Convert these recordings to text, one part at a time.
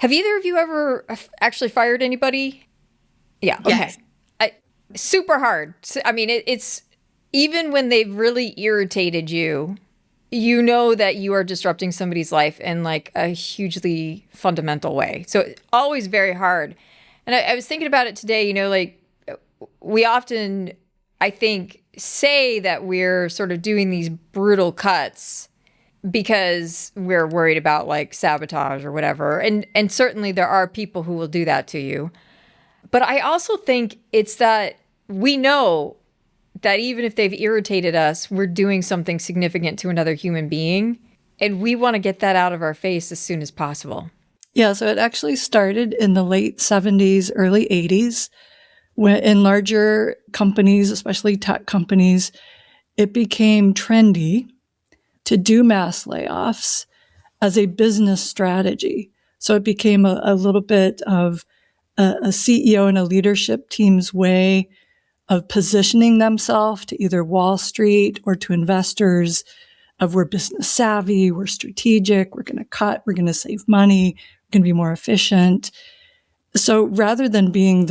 Have either of you ever actually fired anybody? Yeah. Okay. Yes. Super hard. I mean, it's even when they've really irritated you, you know that you are disrupting somebody's life in like a hugely fundamental way. So always very hard. And I was thinking about it today, like we often, I think, say that we're sort of doing these brutal cuts because we're worried about like sabotage or whatever. And certainly there are people who will do that to you. But I also think it's that we know that even if they've irritated us, we're doing something significant to another human being. And we want to get that out of our face as soon as possible. Yeah, so it actually started in the late 70s, early 80s, when in larger companies, especially tech companies, it became trendy to do mass layoffs as a business strategy. So it became a little bit of a CEO and a leadership team's way of positioning themselves to either Wall Street or to investors of we're business savvy, we're strategic, we're going to cut, we're going to save money, we're going to be more efficient. So rather than being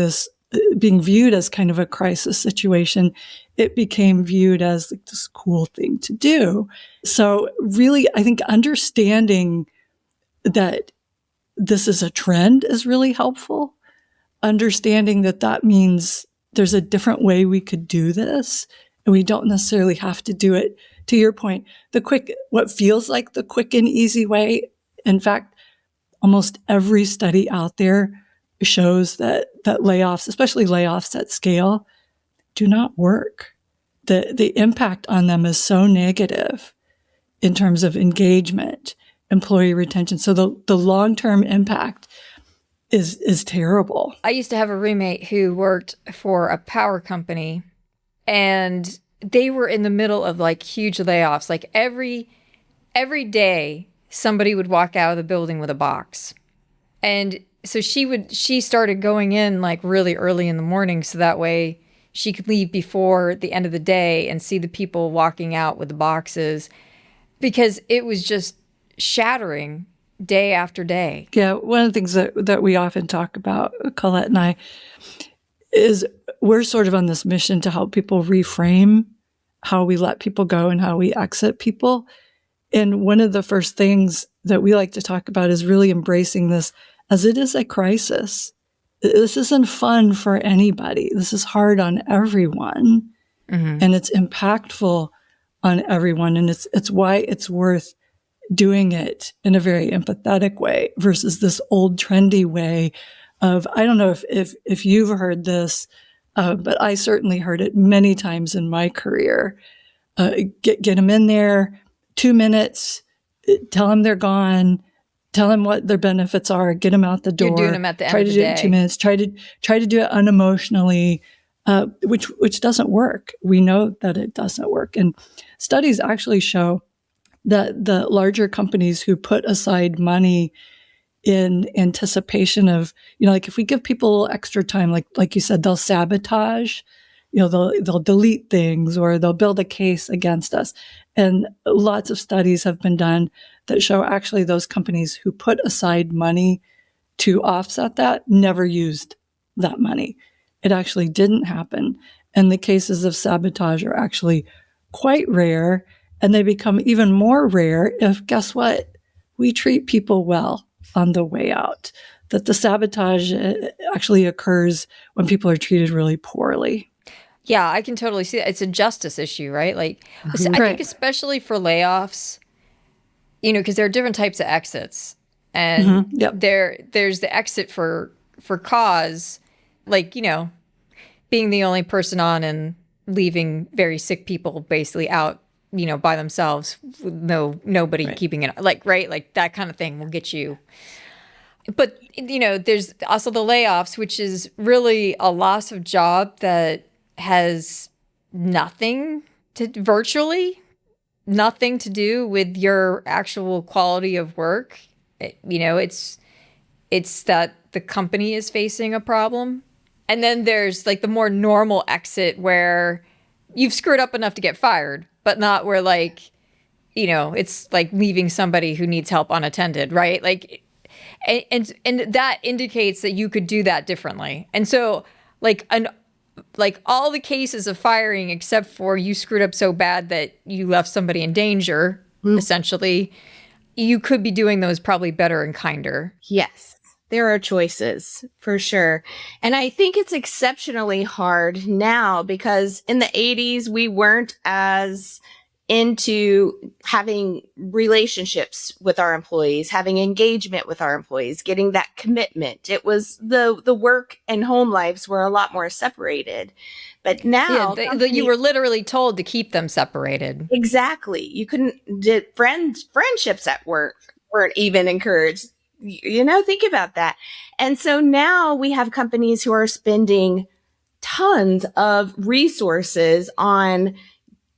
viewed as kind of a crisis situation, it became viewed as like this cool thing to do. So really, I think understanding that this is a trend is really helpful. Understanding that means there's a different way we could do this, and we don't necessarily have to do it, to your point, what feels like the quick and easy way. In fact, almost every study out there shows that layoffs, especially layoffs at scale, do not work. The impact on them is so negative in terms of engagement, employee retention. So the long-term impact is terrible. I used to have a roommate who worked for a power company, and they were in the middle of like huge layoffs. Like every day somebody would walk out of the building with a box. And so she started going in like really early in the morning so that way she could leave before the end of the day and see the people walking out with the boxes, because it was just shattering day after day. Yeah, one of the things that we often talk about, Collette and I, is we're sort of on this mission to help people reframe how we let people go and how we exit people. And one of the first things that we like to talk about is really embracing this as it is a crisis. This isn't fun for anybody. This is hard on everyone, and it's impactful on everyone. And it's why it's worth doing it in a very empathetic way versus this old trendy way of, I don't know if you've heard this, but I certainly heard it many times in my career. Get them in there, 2 minutes, tell them they're gone, tell them what their benefits are, get them out the door. You're doing them at the end try of to the do day. it in 2 minutes. Try to do it unemotionally, which doesn't work. We know that it doesn't work, and studies actually show that the larger companies who put aside money in anticipation of, like if we give people extra time, like you said, they'll sabotage, they'll delete things or they'll build a case against us. And lots of studies have been done that show actually those companies who put aside money to offset that never used that money. It actually didn't happen. And the cases of sabotage are actually quite rare. And they become even more rare if, guess what? We treat people well on the way out. That the sabotage actually occurs when people are treated really poorly. Yeah, I can totally see that. It's a justice issue, right? Like, I think especially for layoffs, because there are different types of exits. And there's the exit for cause, like, being the only person on and leaving very sick people basically out, by themselves, with nobody keeping it, right? Like that kind of thing will get you. But, there's also the layoffs, which is really a loss of job that has virtually nothing to do with your actual quality of work. It's that the company is facing a problem. And then there's like the more normal exit where you've screwed up enough to get fired, but not where it's like leaving somebody who needs help unattended, right? Like, And that indicates that you could do that differently. And so like all the cases of firing except for you screwed up so bad that you left somebody in danger, essentially, you could be doing those probably better and kinder. Yes, there are choices for sure. And I think it's exceptionally hard now because in the 80s, we weren't as into having relationships with our employees, having engagement with our employees, getting that commitment. It was the work and home lives were a lot more separated. But now you were literally told to keep them separated. Exactly. You couldn't did friendships at work weren't even encouraged. Think about that. And so now we have companies who are spending tons of resources on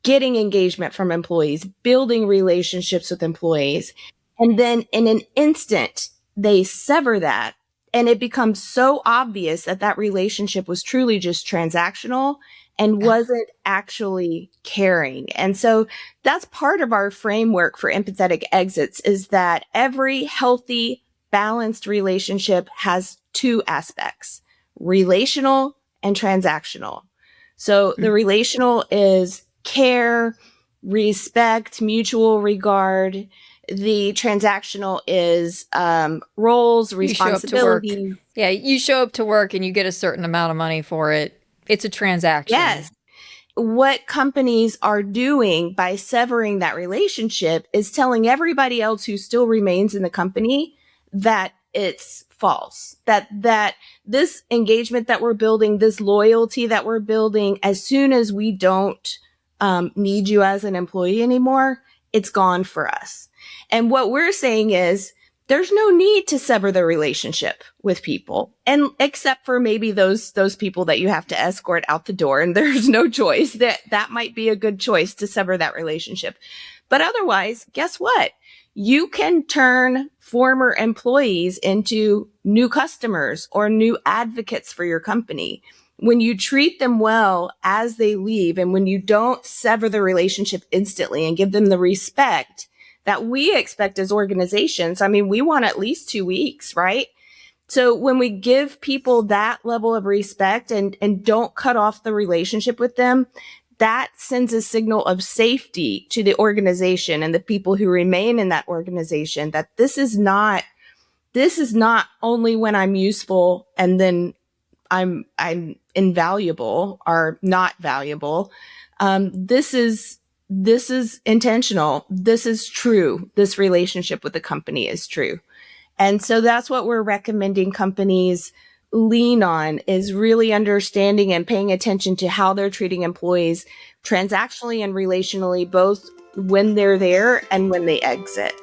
getting engagement from employees, building relationships with employees. And then in an instant, they sever that. And it becomes so obvious that that relationship was truly just transactional and wasn't actually caring. And so that's part of our framework for empathetic exits is that every healthy, balanced relationship has two aspects, relational and transactional. So the relational is care, respect, mutual regard. The transactional is roles, responsibilities. Yeah, you show up to work and you get a certain amount of money for it. It's a transaction. Yes. What companies are doing by severing that relationship is telling everybody else who still remains in the company that it's false, that this engagement that we're building, this loyalty that we're building, as soon as we don't need you as an employee anymore, it's gone for us. And what we're saying is there's no need to sever the relationship with people, and except for maybe those people that you have to escort out the door, and there's no choice. That might be a good choice to sever that relationship. But otherwise, guess what? You can turn former employees into new customers or new advocates for your company. When you treat them well as they leave, and when you don't sever the relationship instantly and give them the respect that we expect as organizations. I mean, we want at least 2 weeks, right? So when we give people that level of respect and don't cut off the relationship with them, that sends a signal of safety to the organization and the people who remain in that organization that this is not only when I'm useful and then I'm invaluable or not valuable. This is intentional. This is true. This relationship with the company is true. And so that's what we're recommending companies lean on, is really understanding and paying attention to how they're treating employees transactionally and relationally, both when they're there and when they exit.